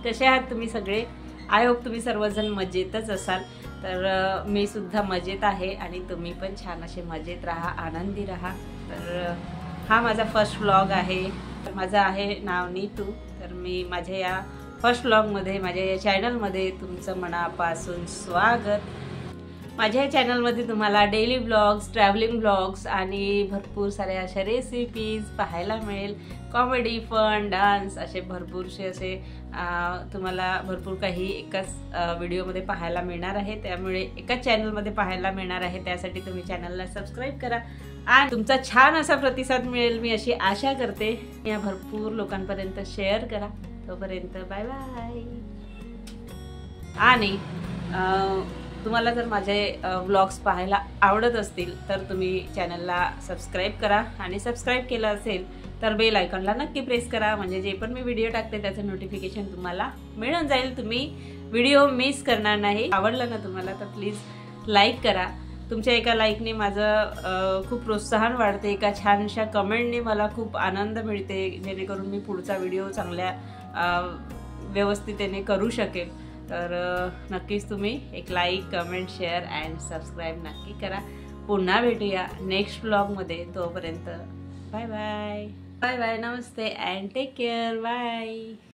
कसे आहात तुम्ही सगळे? आय होप तुम्ही सर्वजण मजेतच असाल। तर मी सुद्धा मजेत आहे आणि तुम्ही पण छान असे मजेत राहा, आनंदी राहा। तर हा माझा फर्स्ट व्लॉग आहे। माझं आहे नाव नीतू। तर मी माझ्या या फर्स्ट व्लॉगमध्ये, माझ्या या चॅनलमध्ये तुमचं मनापासून स्वागत। माझ्या या चॅनलमध्ये तुम्हाला डेली व्लॉग्स, ट्रॅव्हलिंग व्लॉग्स आणि भरपूर साऱ्या अशा रेसिपीज पाहायला मिळेल। कॉमेडी, फन, डान्स असे भरपूरसे असे तुम्हाला भरपूर काही एकाच व्हिडिओमध्ये पाहायला मिळणार आहे। त्यामुळे एकाच चॅनलमध्ये पाहायला मिळणार आहे। त्यासाठी तुम्ही चॅनलला सबस्क्राईब करा आणि तुमचा छान असा प्रतिसाद मिळेल मी अशी आशा करते। या भरपूर लोकांपर्यंत शेअर करा। तोपर्यंत बाय बाय। आणि तुम्हाला जर माझे व्लॉग्स पाहायला आवडत असतील तर तुम्ही चॅनलला सबस्क्राईब करा आणि सबस्क्राईब केलं असेल तर बेल आयकॉनला नक्की प्रेस करा, म्हणजे जे पण मी व्हिडिओ टाकते त्याचं नोटिफिकेशन तुम्हाला मिळून जाईल। तुम्ही व्हिडिओ मिस करणार नाही। आवडलं ना तुम्हाला तर प्लीज लाईक करा। तुमच्या एका लाईकने माझं खूप प्रोत्साहन वाढते, एका छानशा कमेंटने मला खूप आनंद मिळते, जेणेकरून मी पुढचा व्हिडिओ चांगल्या व्यवस्थिततेने करू शकेल। तर नक्कीच तुम्ही एक like, comment, share and subscribe नक्की करा। पुन्हा भेटूया नेक्स्ट व्लॉगमध्ये। तोपर्यंत बाय बाय बाय बाय, नमस्ते अँड टेक केअर, बाय।